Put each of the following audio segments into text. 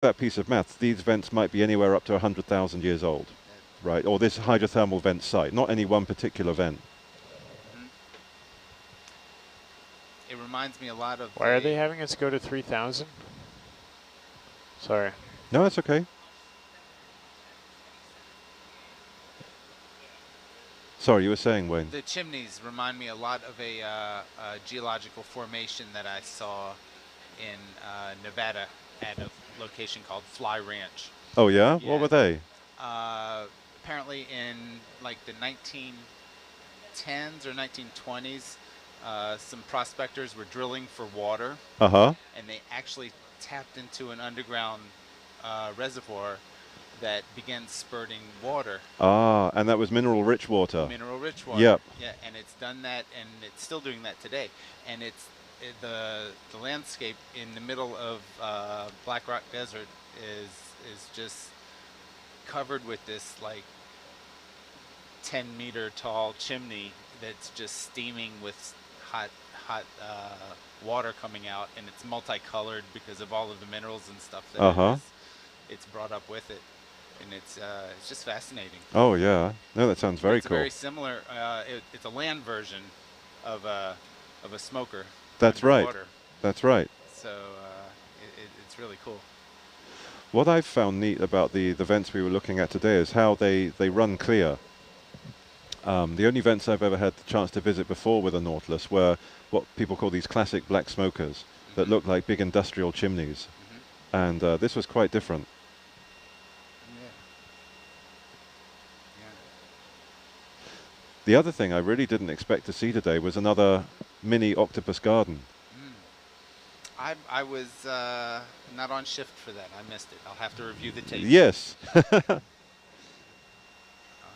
that piece of math, these vents might be anywhere up to 100,000 years old, right? Or this hydrothermal vent site, not any one particular vent. It reminds me a lot of. Why are they having us go to 3,000? Sorry. No, that's okay. Sorry, you were saying, Wayne? The chimneys remind me a lot of a geological formation that I saw in Nevada at a location called Fly Ranch. Oh, yeah? What were they? Apparently in like the 1910s or 1920s, some prospectors were drilling for water. Uh-huh. And they actually tapped into an underground reservoir that began spurting water. Ah, and that was mineral-rich water. Mineral-rich water. Yep. Yeah, and it's done that, and it's still doing that today. And it's the landscape in the middle of Black Rock Desert is just covered with this like 10-meter tall chimney that's just steaming with hot water coming out, and it's multicolored because of all of the minerals and stuff that it's brought up with it. And it's just fascinating. Oh yeah, no, that sounds very cool. It's very similar. It's a land version of a smoker. That's right. Water. That's right. So it's really cool. What I've found neat about the vents we were looking at today is how they run clear. The only vents I've ever had the chance to visit before with a Nautilus were what people call these classic black smokers that look like big industrial chimneys, and this was quite different. The other thing I really didn't expect to see today was another mini octopus garden. I was not on shift for that. I missed it. I'll have to review the tape. Yes. I'll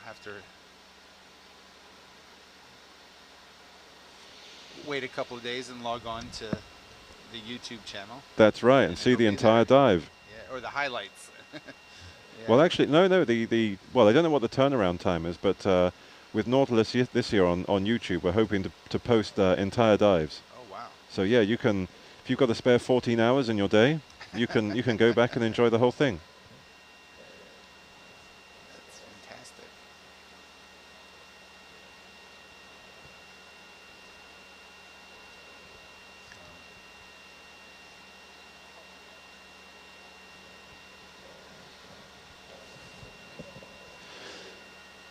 have to wait a couple of days and log on to the YouTube channel. That's right, and see the entire dive. Yeah, or the highlights. Yeah. Well, actually, no. Well, I don't know what the turnaround time is, but with Nautilus this year on YouTube, we're hoping to post entire dives. Oh wow! So yeah, you can, if you've got a spare 14 hours in your day, you can go back and enjoy the whole thing. That's fantastic.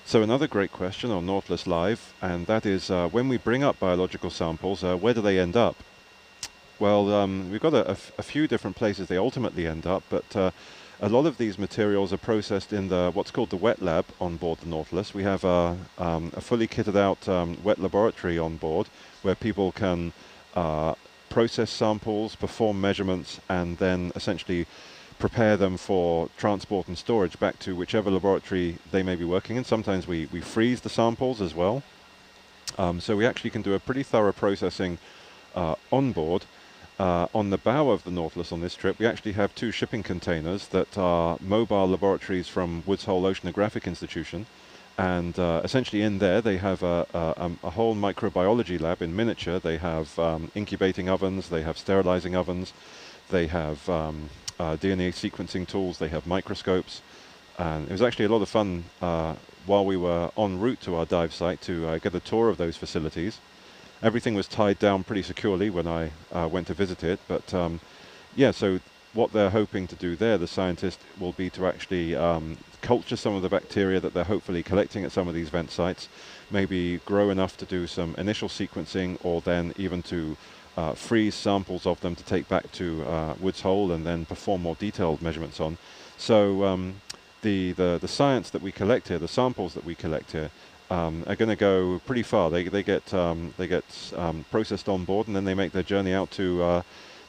So another great question on Nautilus Live, and that is when we bring up biological samples, where do they end up? Well, we've got a few different places they ultimately end up, but a lot of these materials are processed in what's called the wet lab on board the Nautilus. We have a fully kitted out wet laboratory on board where people can process samples, perform measurements, and then essentially prepare them for transport and storage back to whichever laboratory they may be working in. Sometimes we freeze the samples as well. So we actually can do a pretty thorough processing on board. On the bow of the Nautilus on this trip, we actually have 2 shipping containers that are mobile laboratories from Woods Hole Oceanographic Institution. And essentially in there they have a whole microbiology lab in miniature. They have incubating ovens, they have sterilizing ovens, they have DNA sequencing tools, they have microscopes. And it was actually a lot of fun while we were en route to our dive site to get a tour of those facilities. Everything was tied down pretty securely when I went to visit it, but yeah, so what they're hoping to do there, the scientists, will be to actually culture some of the bacteria that they're hopefully collecting at some of these vent sites, maybe grow enough to do some initial sequencing, or then even to freeze samples of them to take back to Woods Hole and then perform more detailed measurements on. So the science that we collect here, the samples that we collect here, are going to go pretty far. They get processed on board, and then they make their journey out to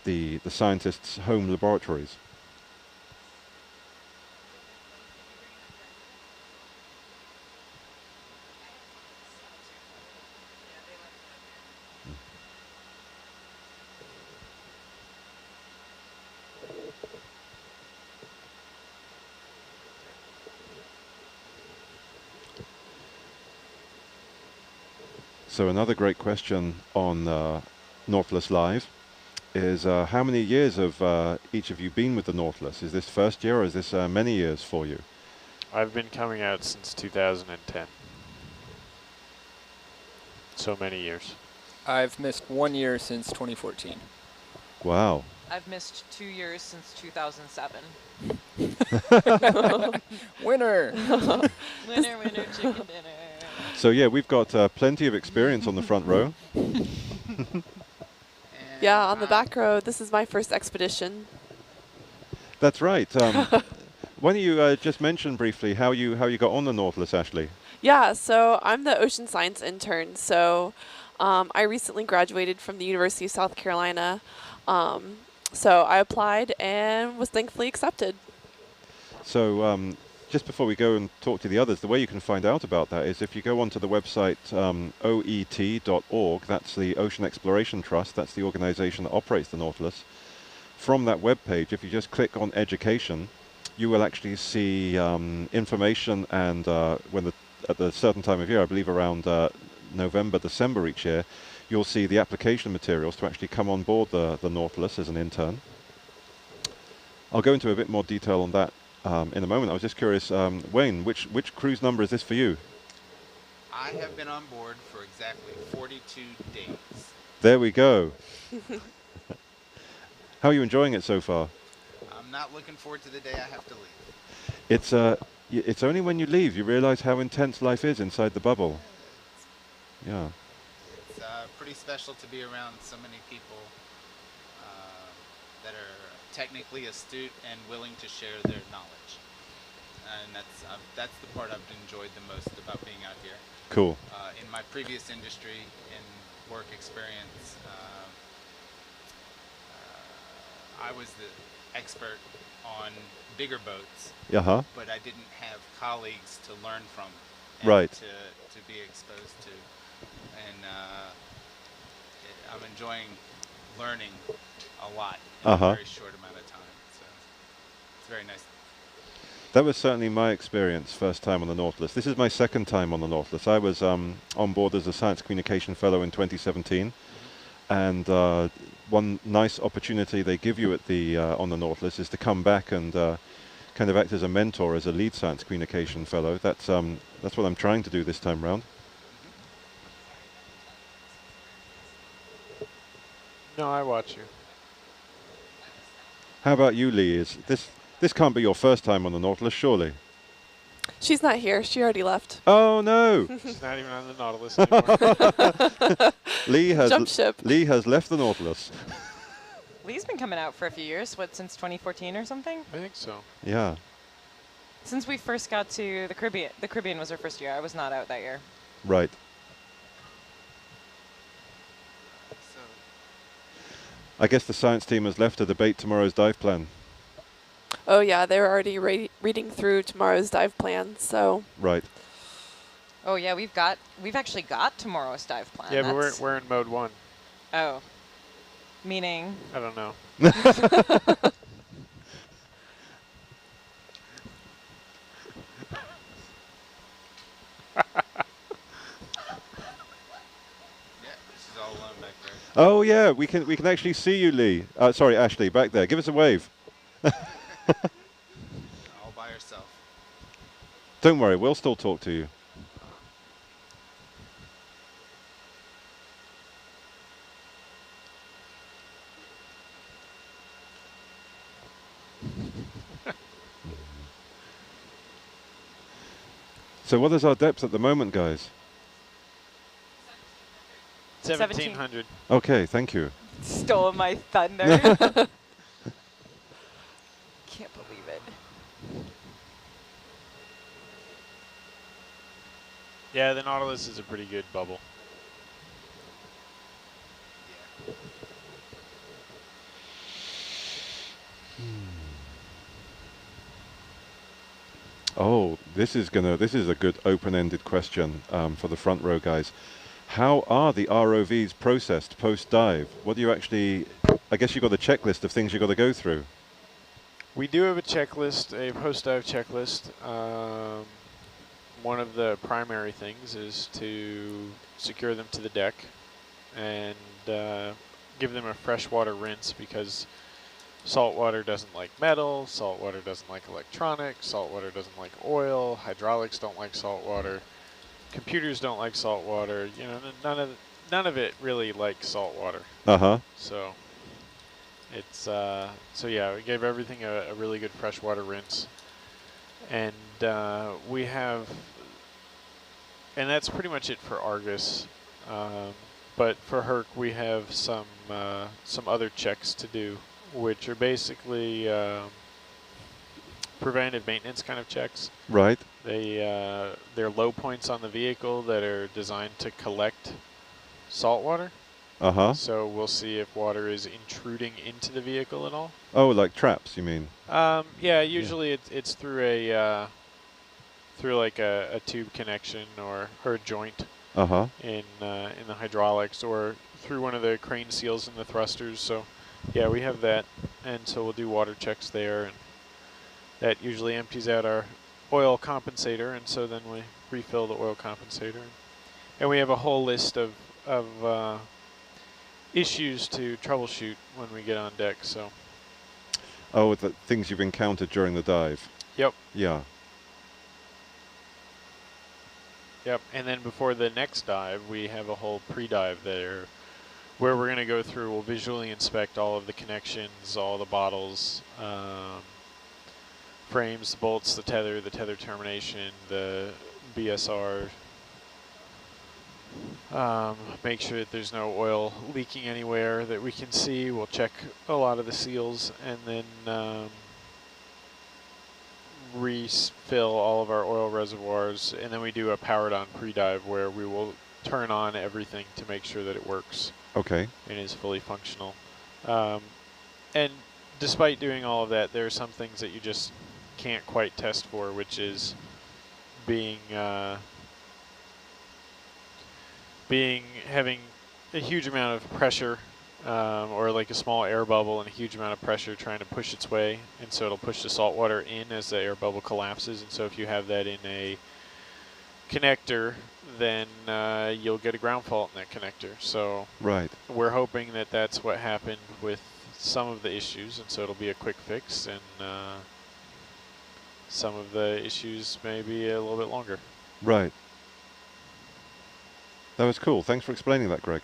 the scientists' home laboratories. So another great question on Nautilus Live is how many years of each of you been with the Nautilus? Is this first year or is this many years for you? I've been coming out since 2010. So many years. I've missed 1 year since 2014. Wow. I've missed 2 years since 2007. Winner! Winner, winner, chicken dinner. So yeah, we've got plenty of experience on the front row. Yeah, on the back row, this is my first expedition. That's right. Why don't you just mention briefly how you got on the Nautilus, Ashley? Yeah, so I'm the ocean science intern. So I recently graduated from the University of South Carolina. So I applied and was thankfully accepted. So just before we go and talk to the others, the way you can find out about that is if you go onto the website oet.org, that's the Ocean Exploration Trust, that's the organization that operates the Nautilus. From that webpage, if you just click on education, you will actually see information, and at a certain time of year, I believe around November, December each year, you'll see the application materials to actually come on board the Nautilus as an intern. I'll go into a bit more detail on that in a moment. I was just curious, Wayne, which cruise number is this for you? I have been on board for exactly 42 days. There we go. How are you enjoying it so far? I'm not looking forward to the day I have to leave. It's only when you leave you realize how intense life is inside the bubble. Yeah. It's pretty special to be around so many people that are technically astute and willing to share their knowledge. And that's the part I've enjoyed the most about being out here. Cool. In my previous industry and work experience, I was the expert on bigger boats, Uh-huh. but I didn't have colleagues to learn from and Right. to be exposed to. And I'm enjoying learning a lot in a very short amount of time. So it's very nice. That was certainly my experience, first time on the Nautilus. This is my second time on the Nautilus. I was on board as a Science Communication Fellow in 2017. And one nice opportunity they give you at the on the Nautilus is to come back and kind of act as a mentor, as a lead Science Communication Fellow. That's what I'm trying to do this time round. No, I watch you. How about you, Lee? This can't be your first time on the Nautilus, surely? She's not here. She already left. Oh no! She's not even on the Nautilus anymore. Jump ship. Lee has left the Nautilus. Lee's been coming out for a few years, what, since 2014 or something? I think so. Yeah. Since we first got to the Caribbean. The Caribbean was our first year. I was not out that year. Right. So I guess the science team has left to debate tomorrow's dive plan. Oh yeah, they're already reading through tomorrow's dive plan. So. Right. Oh yeah, we've actually got tomorrow's dive plan. Yeah, but we're in mode 1. Oh. Meaning? I don't know. yeah, she's all alone back there. Oh yeah, we can actually see you, Lee. Sorry, Ashley, back there. Give us a wave. All by herself. Don't worry, we'll still talk to you. So what is our depth at the moment, guys? 1700. Okay, thank you. Stole my thunder. Can't believe it. Yeah, the Nautilus is a pretty good bubble. Yeah. Oh, this is a good open-ended question for the front row guys. How are the ROVs processed post-dive? What do you actually, I guess you've got a checklist of things you've got to go through. We do have a checklist, a post-dive checklist. One of the primary things is to secure them to the deck and give them a freshwater rinse, because Salt water doesn't like metal, salt water doesn't like electronics, salt water doesn't like oil, hydraulics don't like salt water, computers don't like salt water. You know, none of it really likes salt water. So it's so yeah, we gave everything a really good freshwater rinse, and we have, and that's pretty much it for Argus. But for Herc, we have some other checks to do, which are basically preventive maintenance kind of checks. Right. They're low points on the vehicle that are designed to collect salt water. So we'll see if water is intruding into the vehicle at all. Oh, like traps, you mean? Yeah, usually it's through a through like a tube connection or a joint in the hydraulics, or through one of the crane seals in the thrusters. So yeah, we have that, and so we'll do water checks there, and that usually empties out our oil compensator, and so then we refill the oil compensator, and we have a whole list of issues to troubleshoot when we get on deck. So oh, the things you've encountered during the dive. Yep. Yeah. Yep, and then before the next dive, we have a whole pre-dive there where we're going to go through, we'll visually inspect all of the connections, all the bottles, frames, the bolts, the tether termination, the BSR, make sure that there's no oil leaking anywhere that we can see. We'll check a lot of the seals, and then refill all of our oil reservoirs, and then we do a powered on pre-dive where we will turn on everything to make sure that it works. Okay. And is fully functional. And despite doing all of that, there are some things that you just can't quite test for, which is having a huge amount of pressure, or like a small air bubble and a huge amount of pressure trying to push its way, and so it'll push the salt water in as the air bubble collapses. And so if you have that in a connector, then you'll get a ground fault in that connector. So right, we're hoping that that's what happened with some of the issues, and so it'll be a quick fix, and some of the issues may be a little bit longer. Right. That was cool. Thanks for explaining that, Greg.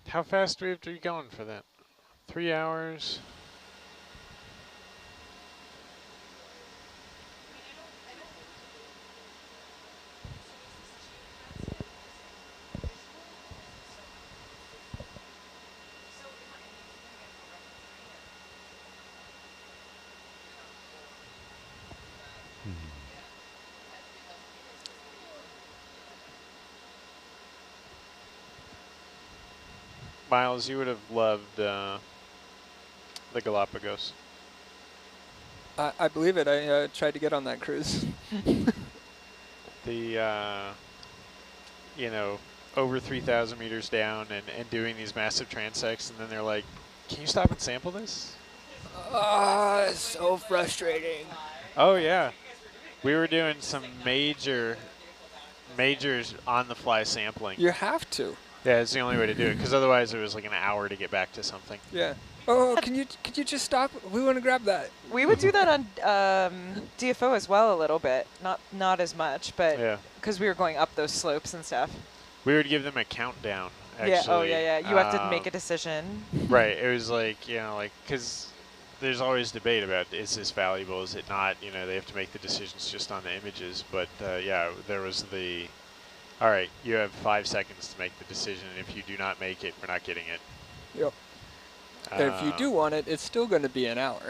How fast do we have to be going for that? 3 hours? Miles, you would have loved the Galapagos. I believe it. I tried to get on that cruise. The, you know, over 3,000 meters down and doing these massive transects, and then they're like, can you stop and sample this? It's so frustrating. Oh, yeah. We were doing some major on-the-fly sampling. You have to. Yeah, it's the only way to do it, because otherwise it was like an hour to get back to something. Yeah. Oh, could you just stop? We want to grab that. We would do that on DFO as well a little bit, not as much, but because we were going up those slopes and stuff. We would give them a countdown. Actually. Yeah. Oh yeah. You have to make a decision. Right. It was like, you know, like, because there's always debate about, is this valuable, is it not? You know, they have to make the decisions just on the images. But yeah, there was the all right, you have 5 seconds to make the decision. And if you do not make it, we're not getting it. Yep. And if you do want it, it's still going to be an hour.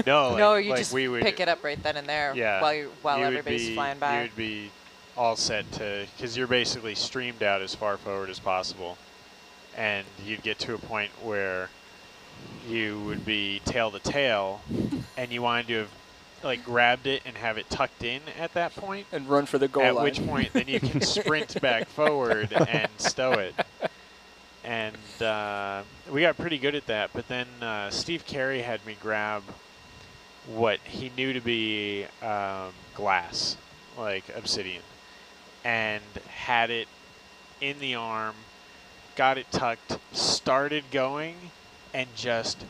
No, No, you like just we would, pick it up right then and there yeah, while you would everybody's be, flying by. You would be all set to, because you're basically streamed out as far forward as possible. And you'd get to a point where you would be tail to tail, and you wanted to have like grabbed it and have it tucked in at that point. And run for the goal line. At which point, then you can sprint back forward and stow it. And we got pretty good at that. But then Steve Carey had me grab what he knew to be glass, like obsidian, and had it in the arm, got it tucked, started going, and just...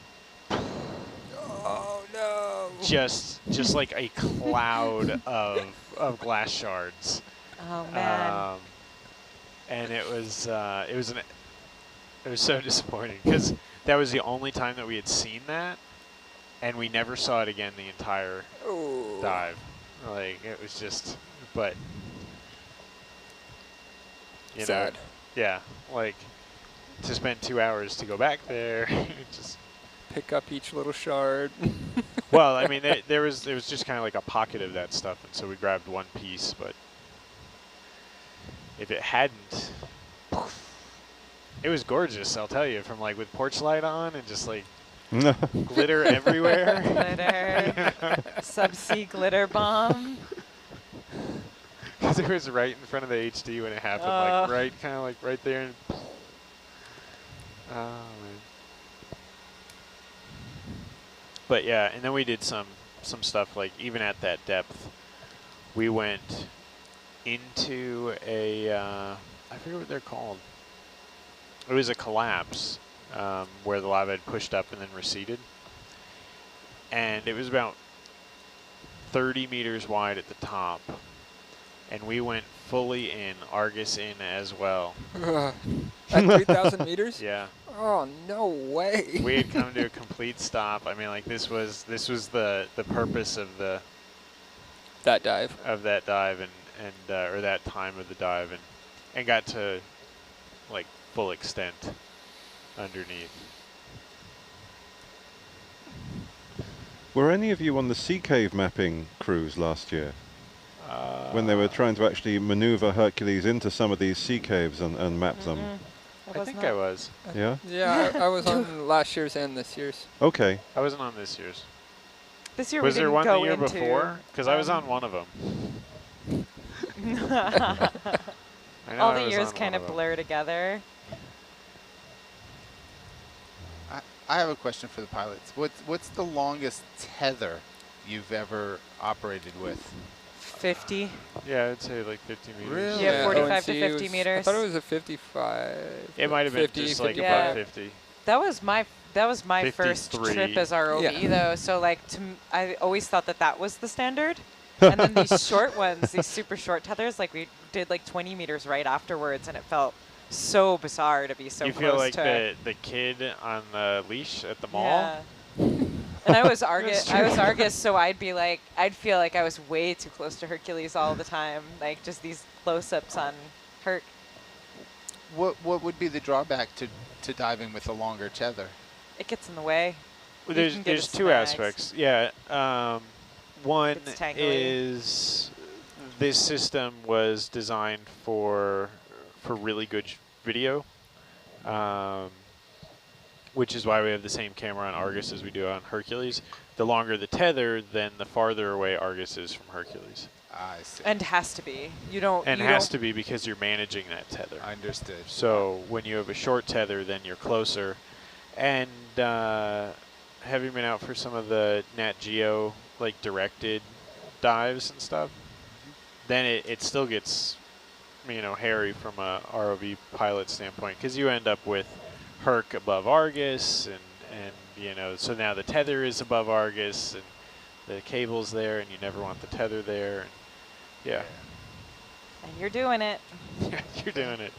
Oh, no. Just like a cloud of glass shards. Oh, man. And it was so disappointing because that was the only time that we had seen that, and we never saw it again the entire dive. Like, it was just, but you Sad. know, yeah, like to spend 2 hours to go back there, just Pick up each little shard. well, I mean, there was just kind of like a pocket of that stuff, and so we grabbed one piece, but if it hadn't, it was gorgeous, I'll tell you, from like with porch light on and just like glitter everywhere. Glitter. Subsea glitter bomb. Because it was right in front of the HD when it happened, like right, kind of like right there. And oh, man. But yeah, and then we did some stuff like even at that depth, we went into a, I forget what they're called. It was a collapse where the lava had pushed up and then receded. And it was about 30 meters wide at the top. And we went fully in, Argus in as well. At 3,000 meters? Yeah. Oh, no way. We had come to a complete stop. I mean, like this was the purpose of that dive. Of that dive and or that time of the dive and got to like full extent underneath. Were any of you on the sea cave mapping cruise last year? When they were trying to actually maneuver Hercules into some of these sea caves and map them? I think I was. Yeah? Yeah, I was on last year's and this year's. Okay. I wasn't on this year's. This year was we there didn't one go the year into, before? Because I was on one of them. All the years kind of blur together. I have a question for the pilots. What's the longest tether you've ever operated with? 50. Yeah, I'd say like 50 meters. Really? Yeah, 45 to ONC 50 was, meters. I thought it was a 55. It might have been 50, just like 55. about 50. That was my first 53. trip as ROV Yeah. though. So like I always thought that was the standard. And then these short ones, these super short tethers, like we did like 20 meters right afterwards, and it felt so bizarre to be so You close feel like to the kid on the leash at the mall? Yeah. And I was Argus, so I'd feel like I was way too close to Hercules all the time, like just these close-ups on Herc. What would be the drawback to diving with a longer tether? It gets in the way. Well, You can get there's his two snags. aspects. Yeah. One It's tangly. is this system was designed for really good video, which is why we have the same camera on Argus as we do on Hercules. The longer the tether, then the farther away Argus is from Hercules. I see. And has to be. You don't. And you has don't- to be because you're managing that tether. Understood. So when you have a short tether, then you're closer. And having been out for some of the Nat Geo like directed dives and stuff, then it still gets, you know, hairy from a ROV pilot standpoint, because you end up with Herc above Argus, and you know, so now the tether is above Argus, and the cable's there, and you never want the tether there. And yeah. And you're doing it. You're doing it.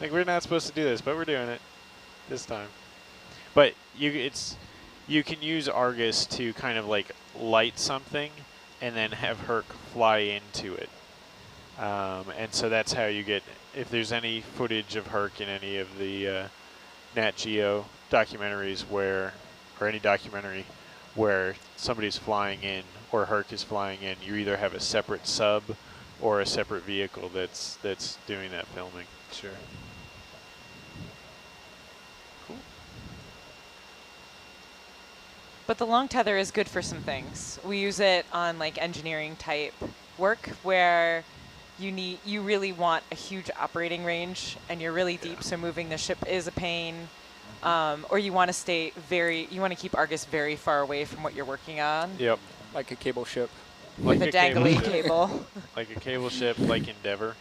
Like, we're not supposed to do this, but we're doing it this time. But you can use Argus to kind of like light something and then have Herc fly into it. And so that's how you get, if there's any footage of Herc in any of the Nat Geo documentaries where, or any documentary where somebody's flying in or Herc is flying in, you either have a separate sub or a separate vehicle that's doing that filming. Sure. But the long tether is good for some things. We use it on like engineering type work where you really want a huge operating range and you're really deep, so moving the ship is a pain. Or you want to you want to keep Argus very far away from what you're working on. Yep. Like a cable ship. With Like a dangly cable. Like a cable ship, like Endeavor.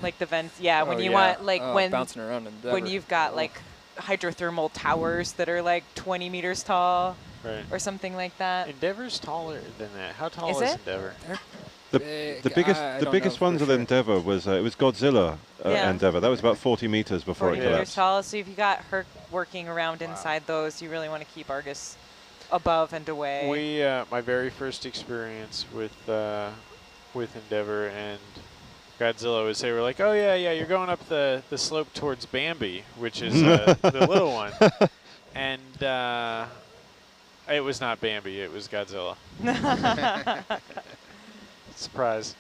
Like the vents, yeah, when Oh, you yeah. want, like bouncing around in when you've got like hydrothermal towers that are like 20 meters tall. Right. Or something like that. Endeavor's taller than that. How tall Is is it? Endeavor? The biggest ones of Endeavor was it was Godzilla Yeah. Endeavor. That was about 40 meters before 40 it meters collapsed. tall. So if you got Herc working around inside those, you really want to keep Argus above and away. We my very first experience with Endeavor and Godzilla was they were like, oh yeah, you're going up the slope towards Bambi, which is the little one, and it was not Bambi, it was Godzilla. Surprise.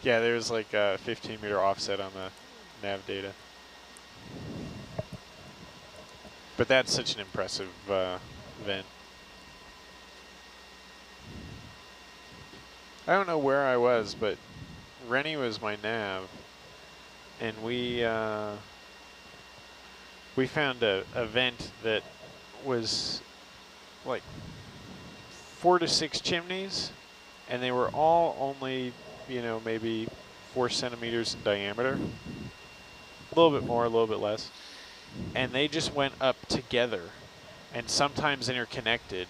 Yeah, there was like a 15-meter offset on the nav data. But that's such an impressive event. I don't know where I was, but Rennie was my nav, and we found a vent that was like 4 to 6 chimneys, and they were all only, maybe 4 centimeters in diameter. A little bit more, a little bit less. And they just went up together and sometimes interconnected,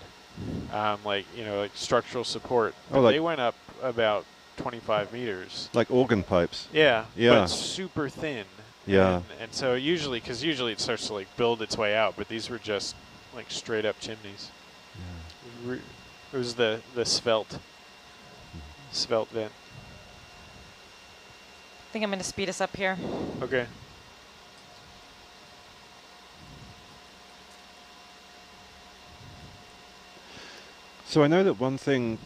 like structural support. Oh, like they went up about 25 meters. Like organ pipes. Yeah, Yeah. but super thin. Yeah. And so usually it starts to like build its way out, but these were just like straight up chimneys. Yeah. It was the svelte vent. I think I'm going to speed us up here. Okay. So I know that one thing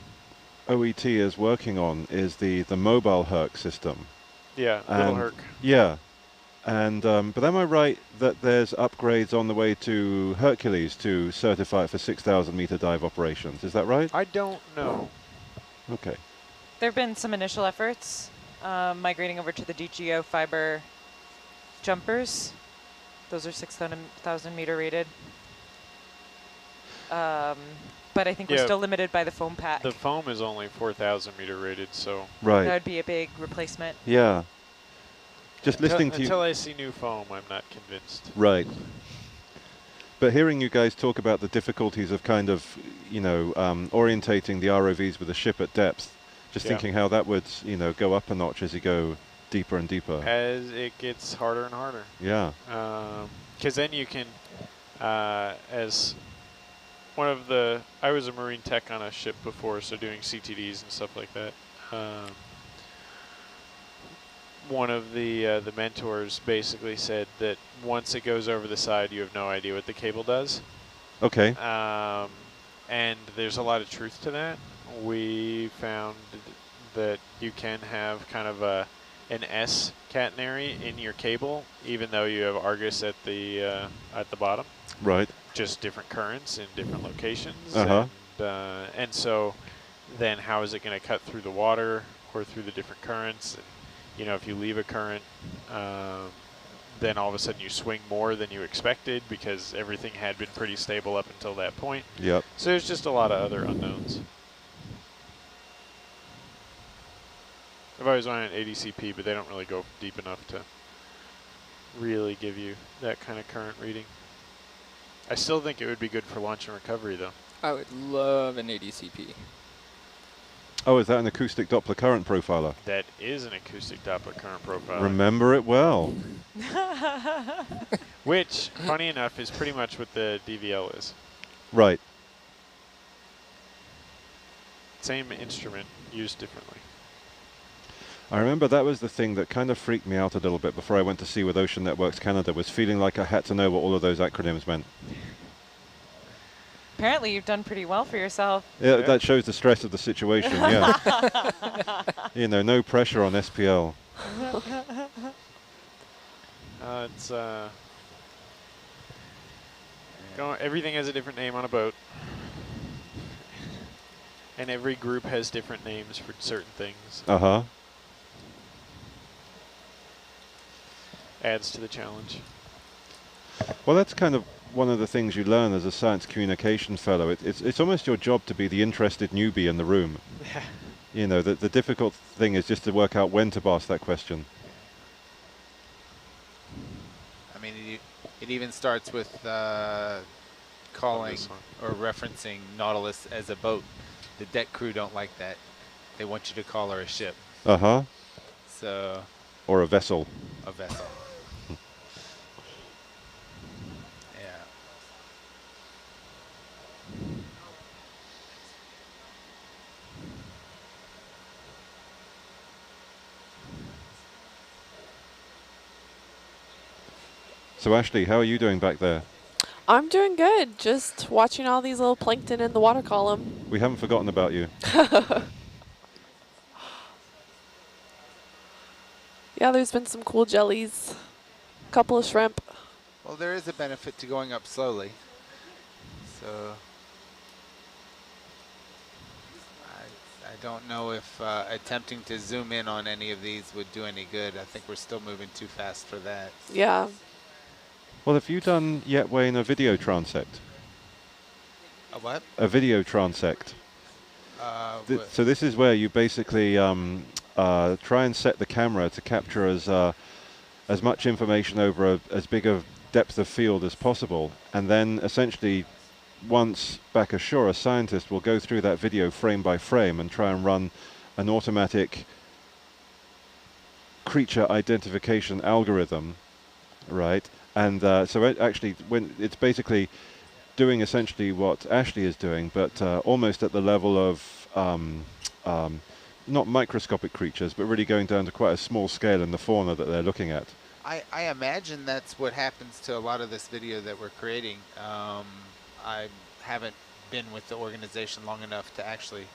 OET is working on is the mobile Herc system. Yeah, little Herc. Yeah. And but am I right that there's upgrades on the way to Hercules to certify it for 6,000 meter dive operations? Is that right? I don't know. Okay. There have been some initial efforts migrating over to the DGO fiber jumpers. Those are 6,000 meter rated. But I think we're still limited by the foam pack. The foam is only 4,000 meter rated, so Right. That would be a big replacement. Yeah. Just listening to you. until I see new foam, I'm not convinced. Right. But hearing you guys talk about the difficulties of kind of, orientating the ROVs with a ship at depth, just thinking how that would, go up a notch as you go deeper and deeper. As it gets harder and harder. Yeah. Because then you can, as one of the, I was a marine tech on a ship before, so doing CTDs and stuff like that. One of the mentors basically said that once it goes over the side, you have no idea what the cable does. Okay. And there's a lot of truth to that. We found that you can have kind of an S catenary in your cable, even though you have Argus at the bottom. Right. Just different currents in different locations. Uh-huh. And so then how is it going to cut through the water or through the different currents? And, if you leave a current, then all of a sudden you swing more than you expected because everything had been pretty stable up until that point. Yep. So there's just a lot of other unknowns. I've always wanted an ADCP, but they don't really go deep enough to really give you that kind of current reading. I still think it would be good for launch and recovery, though. I would love an ADCP. Oh, is that an acoustic Doppler current profiler? That is an acoustic Doppler current profiler. Remember it well. Which, funny enough, is pretty much what the DVL is. Right. Same instrument, used differently. I remember that was the thing that kind of freaked me out a little bit before I went to sea with Ocean Networks Canada, was feeling like I had to know what all of those acronyms meant. Apparently you've done pretty well for yourself. Yeah, that shows the stress of the situation, yeah. You know, no pressure on SPL. It's everything has a different name on a boat. And every group has different names for certain things. Uh-huh. Adds to the challenge. Well, that's kind of one of the things you learn as a science communication fellow. It's almost your job to be the interested newbie in the room. You know, the difficult thing is just to work out when to ask that question. I mean, it even starts with calling or referencing Nautilus as a boat. The deck crew don't like that. They want you to call her a ship. Uh-huh. So. Or a vessel. A vessel. Yeah. So Ashley, how are you doing back there? I'm doing good. Just watching all these little plankton in the water column. We haven't forgotten about you. Yeah, there's been some cool jellies. A couple of shrimp. Well, there is a benefit to going up slowly. So I don't know if attempting to zoom in on any of these would do any good. I think we're still moving too fast for that. Yeah. Well, have you done yet, Wayne, a video transect? A what? A video transect. So this is where you basically try and set the camera to capture as much information over as big a depth of field as possible, and then essentially, once back ashore, a scientist will go through that video frame by frame and try and run an automatic creature identification algorithm, right? And so it actually, when it's basically doing essentially what Ashley is doing, but almost at the level of not microscopic creatures, but really going down to quite a small scale in the fauna that they're looking at. I imagine that's what happens to a lot of this video that we're creating. I haven't been with the organization long enough to actually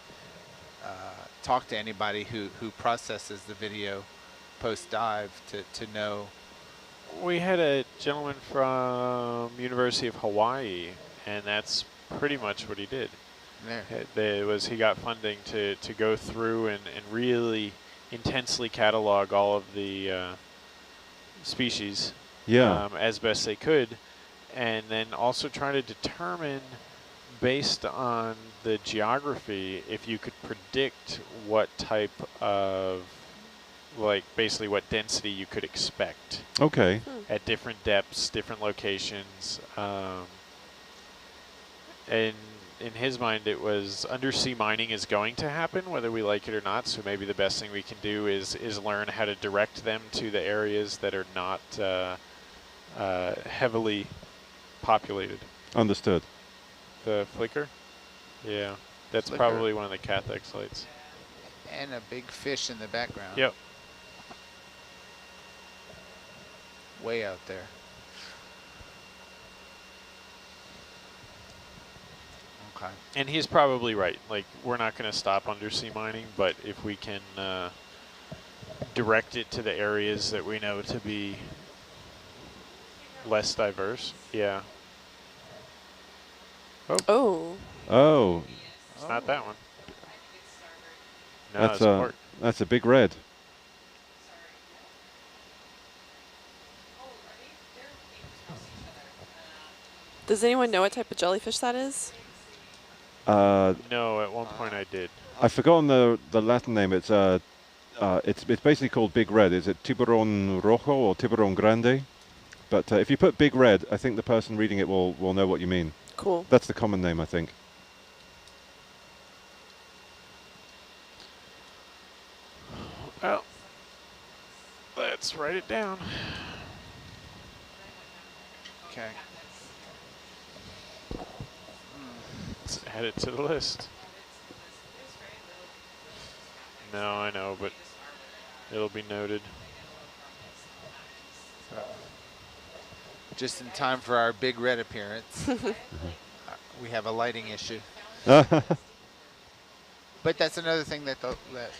talk to anybody who processes the video post-dive to know. We had a gentleman from University of Hawaii, and that's pretty much what he did. He got funding to go through and really intensely catalog all of the species as best they could, and then also try to determine, based on the geography, if you could predict what type of, like, basically what density you could expect. Okay. At different depths, different locations. And in his mind, it was undersea mining is going to happen, whether we like it or not. So maybe the best thing we can do is learn how to direct them to the areas that are not heavily populated. Understood. The flicker? Yeah. That's Flicker. Probably one of the cathex lights. And a big fish in the background. Yep. Way out there. Okay. And he's probably right. Like, we're not going to stop undersea mining, but if we can direct it to the areas that we know to be less diverse, yeah. Oh. Oh. It's not that one. No, That's it's a port. That's a big red. Does anyone know what type of jellyfish that is? No, at one point I did. I've forgotten the Latin name. It's basically called Big Red. Is it Tiburon Rojo or Tiburon Grande? But if you put Big Red, I think the person reading it will know what you mean. Cool. That's the common name, I think. Well, let's write it down. Okay. Let's add it to the list. No, I know, but it'll be noted. Just in time for our big red appearance. We have a lighting issue. But that's another thing that,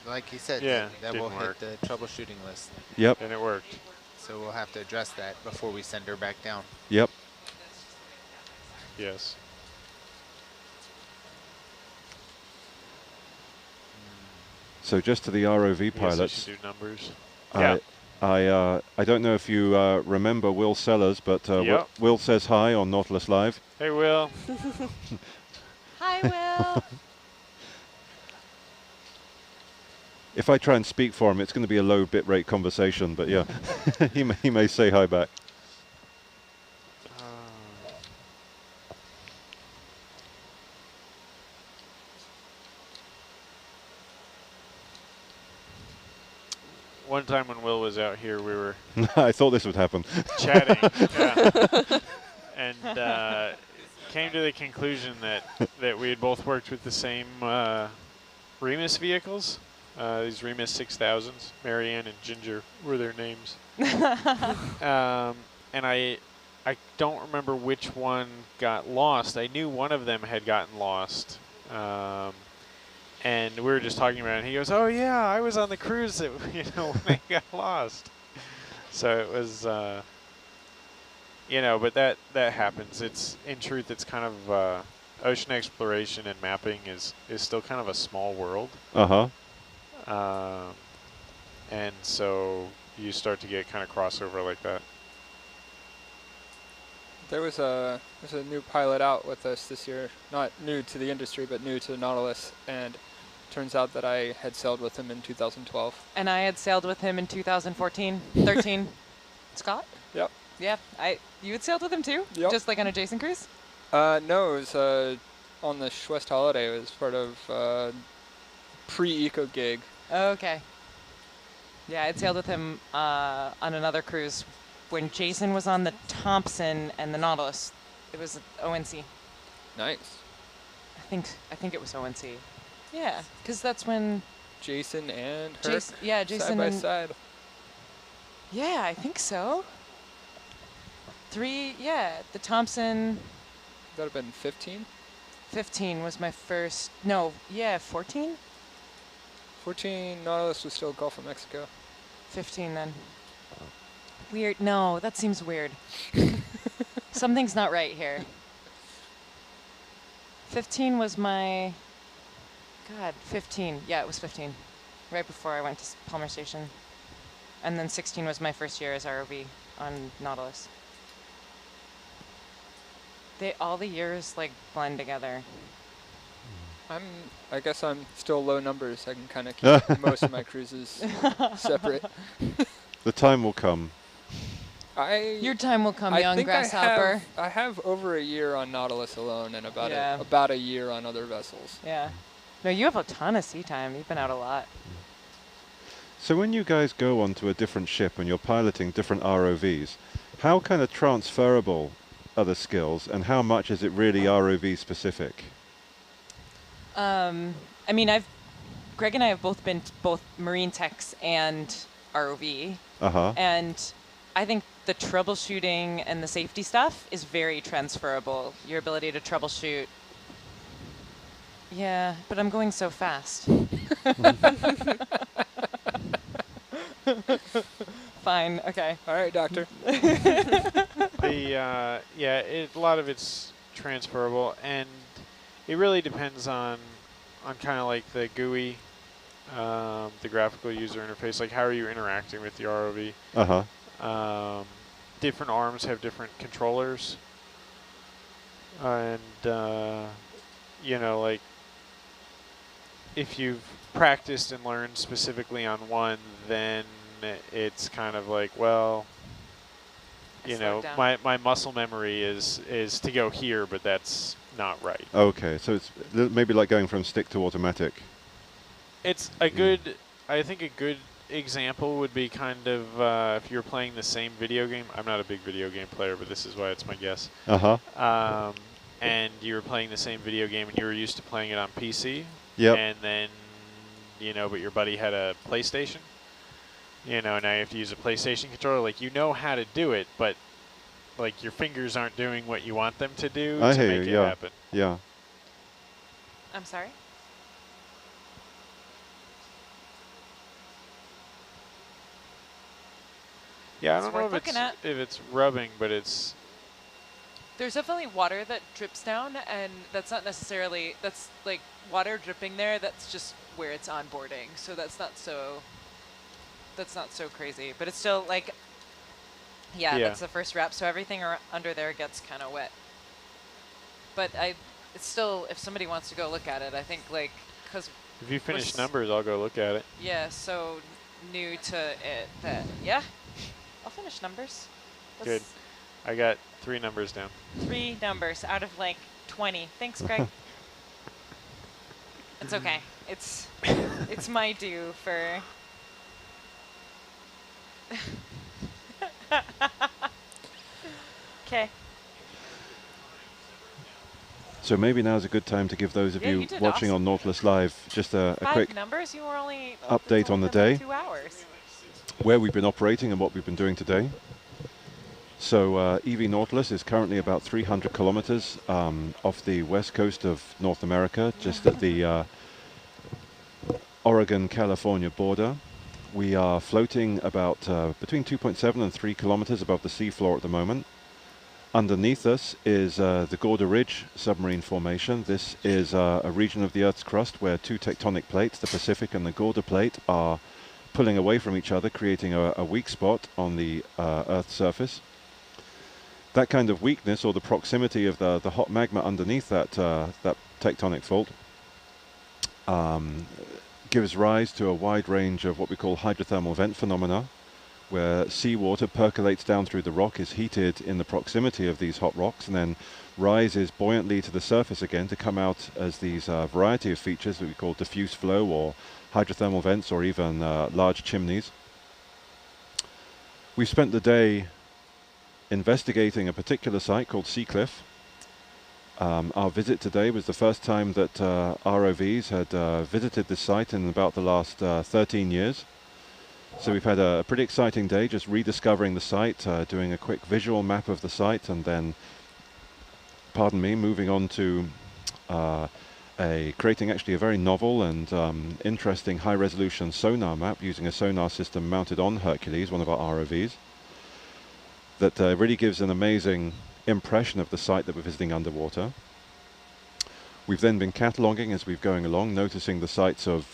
like he said, Yeah, that will didn't hit work. the troubleshooting list. Yep. And it worked. So we'll have to address that before we send her back down. Yep. Yes. So just to the ROV Yes, I pilots. should do numbers. I don't know if you remember Will Sellers, but Yep. Will says hi on Nautilus Live. Hey, Will. Hi, Will. If I try and speak for him, it's going to be a low bit rate conversation, but yeah, he may say hi back. One time when Will was out here, we were I thought this would happen. chatting, and came to the conclusion that we had both worked with the same Remus vehicles. These Remus 6000s, Marianne and Ginger were their names. And I don't remember which one got lost. I knew one of them had gotten lost. And we were just talking about it, and he goes, "Oh yeah, I was on the cruise that when they got lost." So it was, but that happens. It's in truth, it's kind of ocean exploration and mapping is still kind of a small world. And so you start to get kind of crossover like that. There's a new pilot out with us this year, not new to the industry, but new to Nautilus, and turns out that I had sailed with him in 2012. And I had sailed with him in 2014, 13. Scott? Yep. Yeah, you had sailed with him too? Yep. Just like on a Jason cruise? No, it was on the Schwest holiday. It was part of pre-eco gig. Okay. Yeah, I'd sailed with him on another cruise when Jason was on the Thompson and the Nautilus. It was ONC. Nice. I think it was ONC. Yeah, because that's when Jason and Herc Jason side by and side. Yeah, I think so. The Thompson. That would have been 15? 15 was my first. No, yeah, 14? 14, Nautilus was still Gulf of Mexico. 15 then. Weird. No, that seems weird. Something's not right here. 15 was my. God, 15. Yeah, it was 15. Right before I went to Palmer Station. And then 16 was my first year as ROV on Nautilus. All the years like blend together. I guess I'm still low numbers. I can kind of keep most of my cruises separate. The time will come. Your time will come, young think grasshopper. I have over a year on Nautilus alone and about Yeah. about a year on other vessels. Yeah. No, you have a ton of sea time. You've been out a lot. So when you guys go onto a different ship and you're piloting different ROVs, how kind of transferable are the skills, and how much is it really ROV specific? I mean, Greg and I have both been both marine techs and ROV. And I think the troubleshooting and the safety stuff is very transferable. Your ability to troubleshoot. Yeah, but I'm going so fast. Fine, okay. All right, doctor. A lot of it's transferable, and it really depends on kind of like the GUI, the graphical user interface. Like, how are you interacting with the ROV? Different arms have different controllers, and like if you've practiced and learned specifically on one, then it's kind of like, well, my muscle memory is to go here, but that's not right. Okay, so it's maybe like going from stick to automatic. It's a good, I think a good example would be kind of if you're playing the same video game. I'm not a big video game player, but this is why it's my guess. And you were playing the same video game and you were used to playing it on PC. Yep. And then, but your buddy had a PlayStation. You know, now you have to use a PlayStation controller. Like, you know how to do it, but like your fingers aren't doing what you want them to do I to hear make you, it yeah. happen. Yeah. I'm sorry? Yeah, I It's don't know worth looking at. if it's rubbing, but it's... There's definitely water that drips down, and that's not necessarily, that's like water dripping there, that's just where it's onboarding. So that's not so crazy. But it's still like, yeah, Yeah. that's the first wrap, so everything under there gets kind of wet. But it's still, if somebody wants to go look at it, I think like, because If you finish numbers, I'll go look at it. yeah, so new to it that, yeah, I'll finish numbers. Good. I got 3 numbers down. 3 numbers out of like 20. Thanks, Greg. It's okay. It's my due for. Okay. So maybe now's a good time to give those of Yeah, you you did watching awesome. on Nautilus Live just a 5 quick numbers. You were only update on the been like day. 2 hours. Where we've been operating and what we've been doing today. So EV Nautilus is currently about 300 kilometers off the west coast of North America, just at the Oregon-California border. We are floating about between 2.7 and 3 kilometers above the seafloor at the moment. Underneath us is the Gorda Ridge submarine formation. This is a region of the Earth's crust where 2 tectonic plates, the Pacific and the Gorda plate, are pulling away from each other, creating a weak spot on the Earth's surface. That kind of weakness, or the proximity of the hot magma underneath that tectonic fault, gives rise to a wide range of what we call hydrothermal vent phenomena, where seawater percolates down through the rock, is heated in the proximity of these hot rocks, and then rises buoyantly to the surface again to come out as these variety of features that we call diffuse flow or hydrothermal vents, or even large chimneys. We spent the day investigating a particular site called Seacliff. Our visit today was the first time that ROVs had visited this site in about the last 13 years. So we've had a pretty exciting day just rediscovering the site, doing a quick visual map of the site, and then, pardon me, moving on to creating actually a very novel and interesting high-resolution sonar map using a sonar system mounted on Hercules, one of our ROVs, that really gives an amazing impression of the site that we're visiting underwater. We've then been cataloging as we've going along, noticing the sites of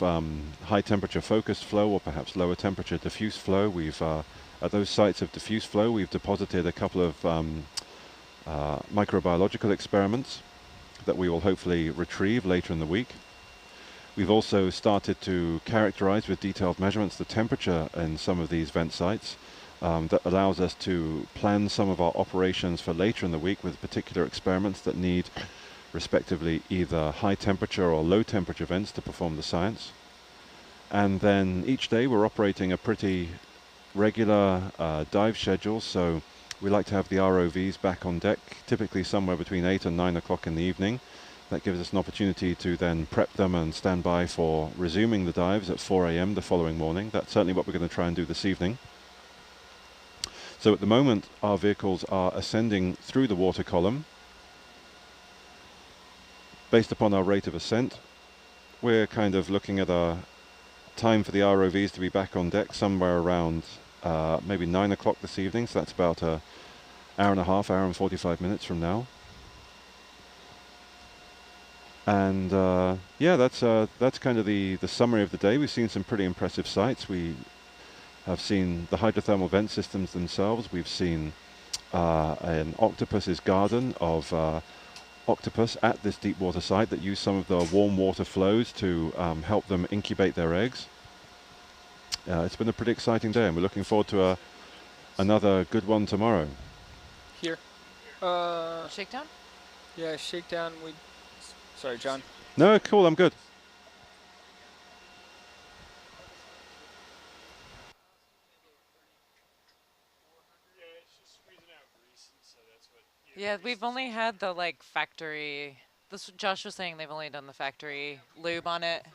high temperature focused flow or perhaps lower temperature diffuse flow. We've at those sites of diffuse flow, we've deposited a couple of microbiological experiments that we will hopefully retrieve later in the week. We've also started to characterize with detailed measurements the temperature in some of these vent sites. That allows us to plan some of our operations for later in the week with particular experiments that need respectively either high temperature or low temperature vents to perform the science. And then each day we're operating a pretty regular dive schedule, so we like to have the ROVs back on deck typically somewhere between 8 and 9 o'clock in the evening. That gives us an opportunity to then prep them and stand by for resuming the dives at 4 AM the following morning. That's certainly what we're going to try and do this evening. So at the moment, our vehicles are ascending through the water column. Based upon our rate of ascent, we're kind of looking at a time for the ROVs to be back on deck somewhere around maybe 9 o'clock this evening. So that's about an hour and a half, hour and 45 minutes from now. And yeah, that's kind of the summary of the day. We've seen some pretty impressive sights. We have seen the hydrothermal vent systems themselves. We've seen an octopus's garden of octopus at this deep water site that use some of the warm water flows to help them incubate their eggs. It's been a pretty exciting day, and we're looking forward to another good one tomorrow. Here. Shakedown? Yeah, shakedown. Sorry, John. No, cool, I'm good. Yeah, we've only had the like factory. Josh was saying they've only done the factory lube on it.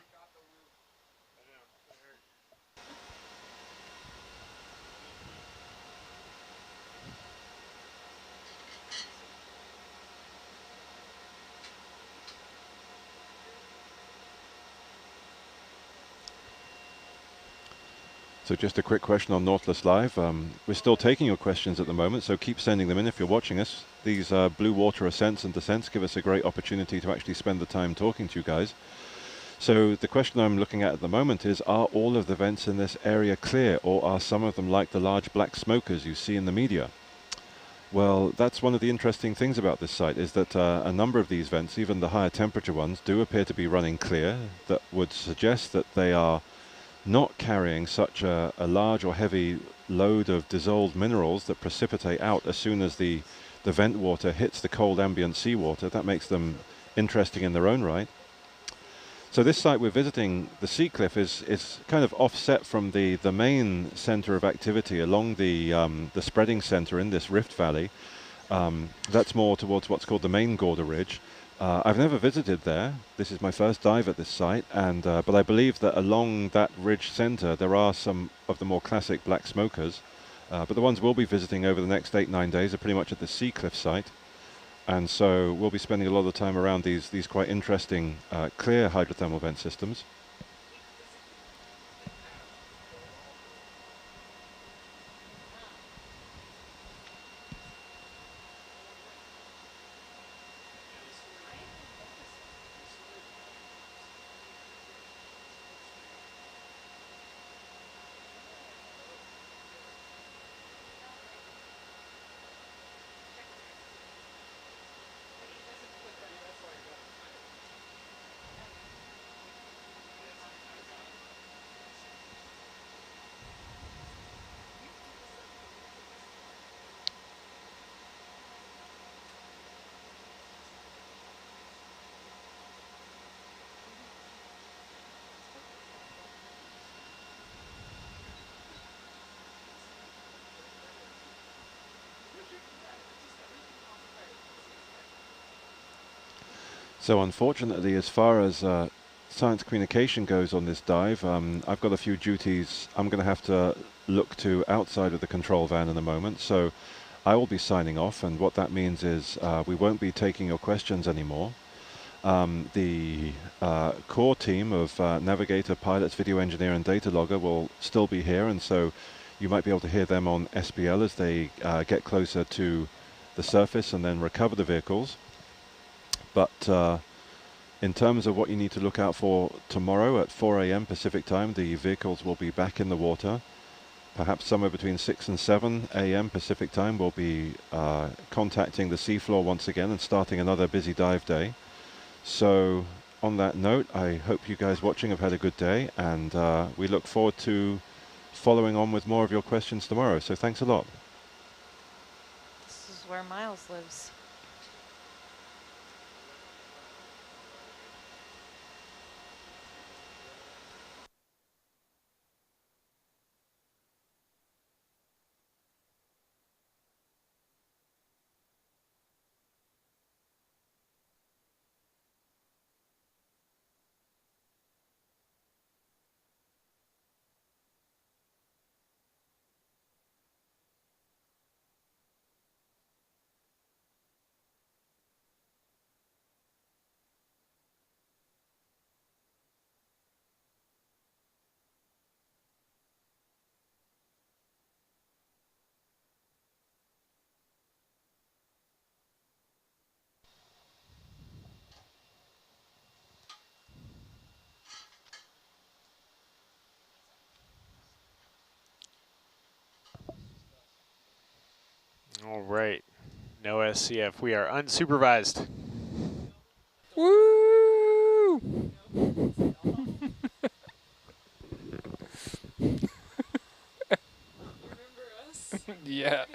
So just a quick question on Nautilus Live. We're still taking your questions at the moment, so keep sending them in if you're watching us. These blue water ascents and descents give us a great opportunity to actually spend the time talking to you guys. So the question I'm looking at the moment is, are all of the vents in this area clear, or are some of them like the large black smokers you see in the media? Well, that's one of the interesting things about this site, is that a number of these vents, even the higher temperature ones, do appear to be running clear. That would suggest that they are not carrying such a large or heavy load of dissolved minerals that precipitate out as soon as the vent water hits the cold ambient seawater. That makes them interesting in their own right. So this site we're visiting, the sea cliff, is kind of offset from the main center of activity along the spreading center in this rift valley. That's more towards what's called the main Gorda Ridge. I've never visited there. This is my first dive at this site, and but I believe that along that ridge center there are some of the more classic black smokers, but the ones we'll be visiting over the next 8-9 days are pretty much at the sea cliff site, and so we'll be spending a lot of time around these quite interesting clear hydrothermal vent systems. So unfortunately, as far as science communication goes on this dive, I've got a few duties I'm going to have to look to outside of the control van in a moment. So I will be signing off, and what that means is we won't be taking your questions anymore. The core team of navigator, pilots, video engineer, and data logger will still be here, and so you might be able to hear them on SBL as they get closer to the surface and then recover the vehicles. But in terms of what you need to look out for tomorrow at 4 a.m. Pacific time, the vehicles will be back in the water. Perhaps somewhere between 6 and 7 a.m. Pacific time, we'll be contacting the seafloor once again and starting another busy dive day. So on that note, I hope you guys watching have had a good day, and we look forward to following on with more of your questions tomorrow. So thanks a lot. This is where Miles lives. All right. No SCF. We are unsupervised. Woo! Yeah.